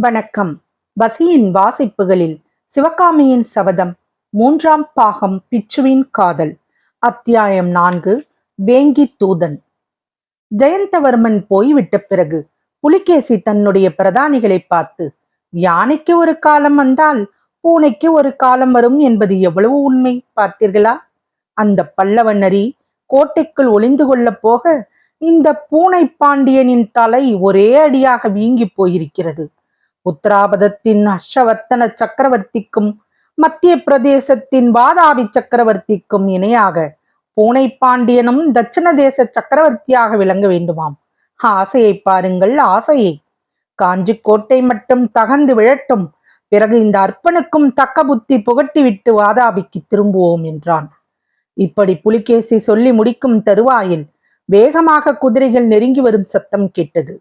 வணக்கம். வசியின் வாசிப்புகளில் சிவகாமியின் சபதம் 3ஆம் பாகம் பிச்சுவின் காதல். அத்தியாயம் 4. வேங்கி தூதன். ஜெயந்தவர்மன் போய்விட்ட பிறகு புலிகேசி தன்னுடைய பிரதானிகளை பார்த்து, யானைக்கு ஒரு காலம் வந்தால் பூனைக்கு ஒரு காலம் வரும் என்பது எவ்வளவு உண்மை பார்த்தீர்களா? அந்த பல்லவ நரி கோட்டைக்குள் ஒளிந்து கொள்ள போக இந்த பூனை பாண்டியனின் தலை ஒரே அடியாக வீங்கி போயிருக்கிறது. உத்தராபதத்தின் ஹர்ஷவர்த்தன சக்கரவர்த்திக்கும் மத்திய பிரதேசத்தின் வாதாபி சக்கரவர்த்திக்கும் இணையாக பூனை பாண்டியனும் தட்சிண தேச சக்கரவர்த்தியாக விளங்க வேண்டுமாம். ஆசையை பாருங்கள், ஆசையை. காஞ்சி கோட்டை மட்டும் தகர்ந்து விழட்டும், பிறகு இந்த அற்பனுக்கும் தக்க புத்தி புகட்டிவிட்டு வாதாபிக்கு திரும்புவோம் என்றான். இப்படி புலிகேசி சொல்லி முடிக்கும் தருவாயில் வேகமாக குதிரைகள் நெருங்கி வரும் சத்தம் கேட்டது.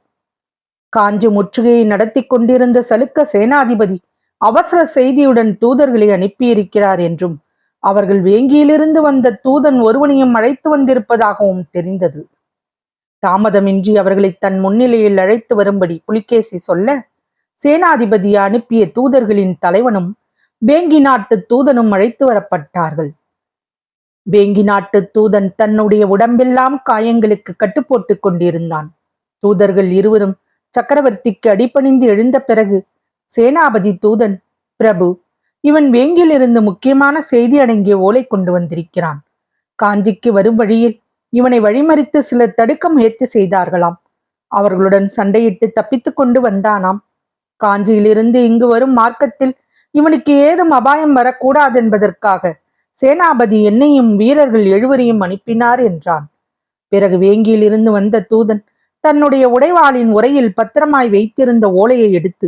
காஞ்சி முற்றுகையை நடத்தி கொண்டிருந்த சலுக்க சேனாதிபதி அவசர செய்தியுடன் தூதர்களை அனுப்பியிருக்கிறார் என்றும் அவர்கள் வேங்கியிலிருந்து வந்த தூதன் ஒருவனையும் அழைத்து வந்திருப்பதாகவும் தெரிந்தது. தாமதமின்றி அவர்களை தன் முன்னிலையில் அழைத்து வரும்படி புலிகேசி சொல்ல, சேனாதிபதி அனுப்பிய தூதர்களின் தலைவனும் வேங்கி நாட்டு தூதனும் அழைத்து வரப்பட்டார்கள். வேங்கி நாட்டு தூதன் தன்னுடைய உடம்பெல்லாம் காயங்களுக்கு கட்டுப்போட்டு கொண்டிருந்தான். தூதர்கள் இருவரும் சக்கரவர்த்திக்கு அடிபணிந்து எழுந்த பிறகு சேனாபதி தூதன், பிரபு, இவன் வேங்கிலிருந்து முக்கியமான செய்தி அடங்கிய ஓலை கொண்டு வந்திருக்கிறான். காஞ்சிக்கு வரும் வழியில் இவனை வழிமறித்து சிலர் தடுக்க முயற்சி செய்தார்களாம். அவர்களுடன் சண்டையிட்டு தப்பித்து கொண்டு வந்தானாம். காஞ்சியிலிருந்து இங்கு வரும் மார்க்கத்தில் இவனுக்கு ஏதும் அபாயம் வரக்கூடாது என்பதற்காக சேனாபதி என்னையும் வீரர்கள் 7 அனுப்பினார் என்றான். பிறகு வேங்கியிலிருந்து வந்த தூதன் தன்னுடைய உடைவாளின் உரையில் பத்திரமாய் வைத்திருந்த ஓலையை எடுத்து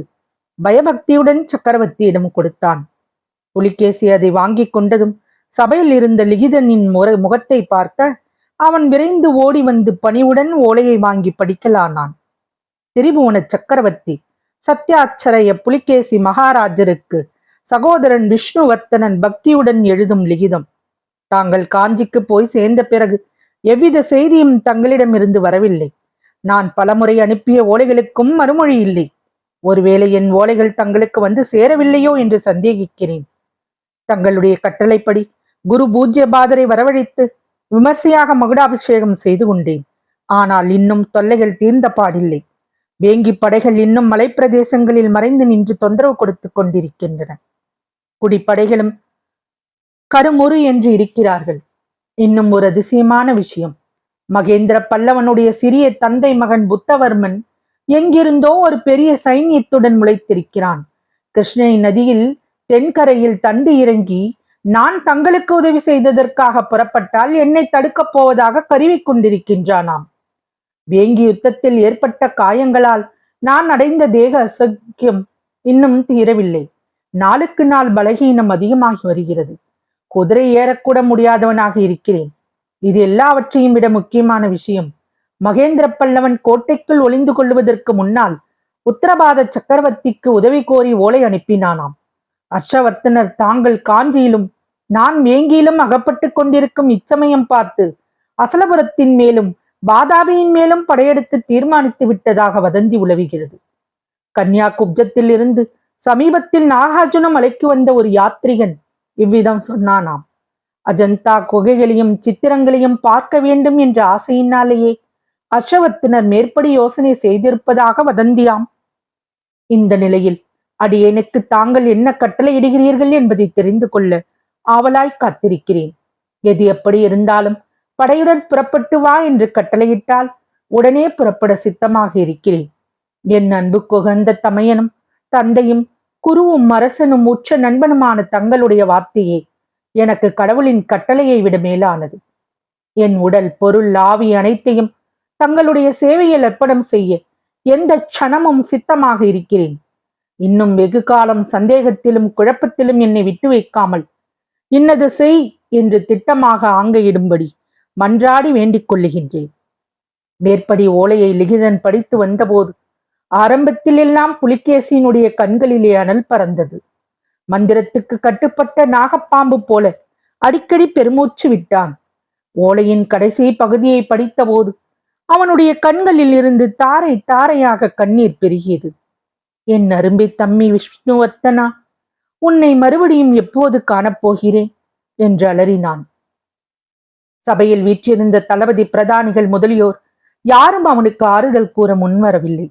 பயபக்தியுடன் சக்கரவர்த்தியிடம் கொடுத்தான். புலிகேசி அதை வாங்கி கொண்டதும் சபையில் இருந்த லிகிதனின் முகத்தை பார்க்க அவன் விரைந்து ஓடி வந்து பணிவுடன் ஓலையை வாங்கி படிக்கலானான். திரிபுவன சக்கரவர்த்தி சத்யாச்சரைய புலிகேசி மகாராஜருக்கு சகோதரன் விஷ்ணுவர்த்தனன் பக்தியுடன் எழுதும் லிகிதம். தாங்கள் காஞ்சிக்கு போய் சேர்ந்த பிறகு எவ்வித செய்தியும் தங்களிடமிருந்து வரவில்லை. நான் பலமுறை அனுப்பிய ஓலைகளுக்கும் மறுமொழி இல்லை. ஒருவேளை என் ஓலைகள் தங்களுக்கு வந்து சேரவில்லையோ என்று சந்தேகிக்கிறேன். தங்களுடைய கட்டளைப்படி குரு பூஜ்யபாதரை வரவழைத்து விமர்சையாக மகுடாபிஷேகம் செய்து கொண்டேன். ஆனால் இன்னும் தொல்லைகள் தீர்ந்த பாடில்லை. வேங்கி படைகள் இன்னும் மலைப்பிரதேசங்களில் மறைந்து நின்று தொந்தரவு கொடுத்து கொண்டிருக்கின்றன. குடிப்படைகளும் கருமுறு என்று இருக்கிறார்கள். இன்னும் ஒரு அதிசயமான விஷயம், மகேந்திர பல்லவனுடைய சிறிய தந்தை மகன் புத்தவர்மன் எங்கிருந்தோ ஒரு பெரிய சைன்யத்துடன் முளைத்திருக்கிறான். கிருஷ்ணை நதியில் தென்கரையில் தண்டு இறங்கி நான் தங்களுக்கு உதவி செய்ததற்காக புறப்பட்டால் என்னை தடுக்கப் போவதாக கருவி கொண்டிருக்கின்றானாம். வேங்கி யுத்தத்தில் ஏற்பட்ட காயங்களால் நான் அடைந்த தேக அசக்கியம் இன்னும் தீரவில்லை. நாளுக்கு நாள் பலகீனம் அதிகமாகி வருகிறது. குதிரை ஏறக்கூட முடியாதவனாக இருக்கிறேன். இது எல்லாவற்றையும் விட முக்கியமான விஷயம், மகேந்திர பல்லவன் கோட்டைக்குள் ஒளிந்து கொள்வதற்கு முன்னால் உத்தரபாத சக்கரவர்த்திக்கு உதவி கோரி ஓலை அனுப்பினானாம். ஹர்ஷவர்த்தனர் தாங்கள் காஞ்சியிலும் நான் வேங்கியிலும் அகப்பட்டு கொண்டிருக்கும் இச்சமயம் பார்த்து அசலபுரத்தின் மேலும் வாதாபியின் மேலும் படையெடுத்து தீர்மானித்து விட்டதாக வதந்தி உலவுகிறது. கன்னியாகுப்ஜத்தில் இருந்து சமீபத்தில் நாகார்ஜுன மலைக்கு வந்த ஒரு யாத்ரிகன் இவ்விதம் சொன்னானாம். அஜந்தா குகைகளையும் சித்திரங்களையும் பார்க்க வேண்டும் என்ற ஆசையினாலேயே ஹர்ஷவர்த்தனர் மேற்படி யோசனை செய்திருப்பதாக வதந்தியாம். இந்த நிலையில் அடியேனுக்கு தாங்கள் என்ன கட்டளையிடுகிறீர்கள் என்பதை தெரிந்து கொள்ள ஆவலாய் காத்திருக்கிறேன். எது எப்படி இருந்தாலும் படையுடன் புறப்பட்டு வா என்று கட்டளையிட்டால் உடனே புறப்பட சித்தமாக இருக்கிறேன். என் அன்பு குகந்த தமையனும் தந்தையும் குருவும் அரசனும் உற்ற நண்பனுமான தங்களுடைய வார்த்தையே எனக்கு கடவுளின் கட்டளையை விட மேலானது. என் உடல் பொருள் ஆவி அனைத்தையும் தங்களுடைய சேவையில் அர்ப்பணம் செய்ய எந்த க்ஷணமும் சித்தமாக இருக்கிறேன். இன்னும் வெகு காலம் சந்தேகத்திலும் குழப்பத்திலும் என்னை விட்டு வைக்காமல் இன்னது செய் என்று திட்டமாக ஆங்கையிடும்படி மன்றாடி வேண்டிக் கொள்ளுகின்றேன். மேற்படி ஓலையை லிகிதன் படித்து வந்தபோது ஆரம்பத்தில் எல்லாம் புலிகேசியினுடைய கண்களிலே அனல் பறந்தது. மந்திரத்துக்கு கட்டுப்பட்ட நாகப்பாம்பு போல அடிக்கடி பெருமூச்சு விட்டான். ஓலையின் கடைசி பகுதியை படித்தபோது அவனுடைய கண்களில் இருந்து தாரை தாரையாக கண்ணீர் பெருகியது. என் அரும்பை தம்பி விஷ்ணுவர்த்தனா, உன்னை மறுபடியும் எப்போது காணப்போகிறேன் என்று அலறினான். சபையில் வீற்றிருந்த தளபதி பிரதானிகள் முதலியோர் யாரும் அவனுக்கு ஆறுதல் கூற முன்வரவில்லை.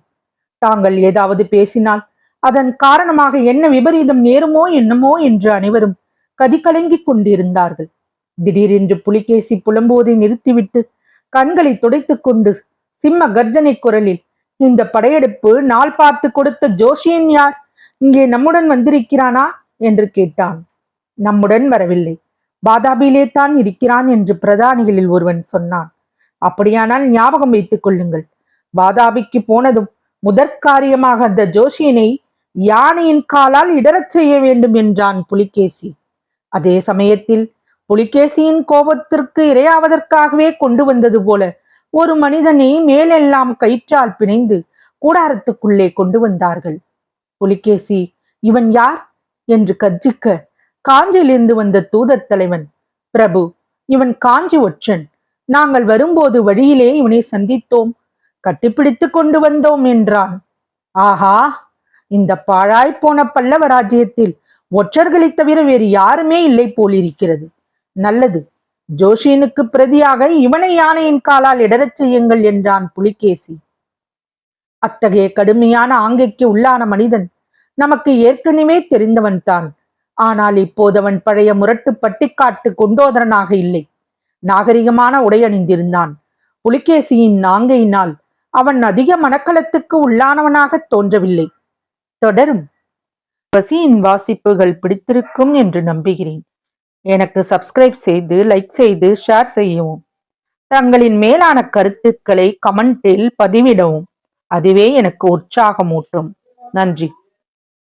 தாங்கள் ஏதாவது பேசினால் அதன் காரணமாக என்ன விபரீதம் நேருமோ என்னமோ என்று அனைவரும் கதிகலங்கிக் கொண்டிருந்தார்கள். திடீரென்று புலிகேசி புலம்புவதை நிறுத்திவிட்டு கண்களை துடைத்துக் கொண்டு சிம்ம கர்ஜனை குரலில், இந்த படையெடுப்பு நாள் பார்த்து கொடுத்த ஜோஷியன் யார்? இங்கே நம்முடன் வந்திருக்கிறானா என்று கேட்டான். நம்முடன் வரவில்லை, பாதாபியிலே தான் இருக்கிறான் என்று பிரதானிகளில் ஒருவன் சொன்னான். அப்படியானால் ஞாபகம் வைத்துக் கொள்ளுங்கள், பாதாபிக்கு போனதும் முதற்காரியமாக அந்த ஜோஷியனை யானையின் காலால் இடரச் செய்ய வேண்டும் என்றான் புலிகேசி. அதே சமயத்தில் புலிகேசியின் கோபத்திற்கு இரையாவதற்காகவே கொண்டு வந்தது போல ஒரு மனிதனை மேலெல்லாம் கயிற்றால் பிணைந்து கூடாரத்துக்குள்ளே கொண்டு வந்தார்கள். புலிகேசி, இவன் யார் என்று கர்ஜிக்க, காஞ்சியிலிருந்து வந்த தூதர் தலைவன், பிரபு, இவன் காஞ்சி ஒற்றன். நாங்கள் வரும்போது வழியிலே இவனை சந்தித்தோம், கட்டிப்பிடித்து கொண்டு வந்தோம் என்றான். ஆஹா, இந்த பாழாய்ப்போன பல்லவ ராஜ்யத்தில் ஒற்றர்களை தவிர வேறு யாருமே இல்லை போலிருக்கிறது. நல்லது, ஜோஷியனுக்கு பிரதியாக இவனை யானையின் காலால் இடரச் செய்யுங்கள் என்றான் புலிகேசி. அத்தகைய கடுமையான ஆங்கைக்கு உள்ளான மனிதன் நமக்கு ஏற்கனவே தெரிந்தவன் தான். ஆனால் இப்போது அவன் பழைய முரட்டு பட்டிக்காட்டு கொண்டோதரனாக இல்லை, நாகரிகமான உடை அணிந்திருந்தான். புலிகேசியின் நாங்கையினால் அவன் அதிக மனக்களத்துக்கு உள்ளானவனாக தோன்றவில்லை. தொடரும். பசியின் வாசிப்புகள் பிடித்திருக்கும் என்று நம்புகிறேன். எனக்கு சப்ஸ்கிரைப் செய்து, லைக் செய்து, ஷேர் செய்யவும். தங்களின் மேலான கருத்துக்களை கமெண்டில் பதிவிடவும். அதுவே எனக்கு உற்சாகமூட்டும். நன்றி.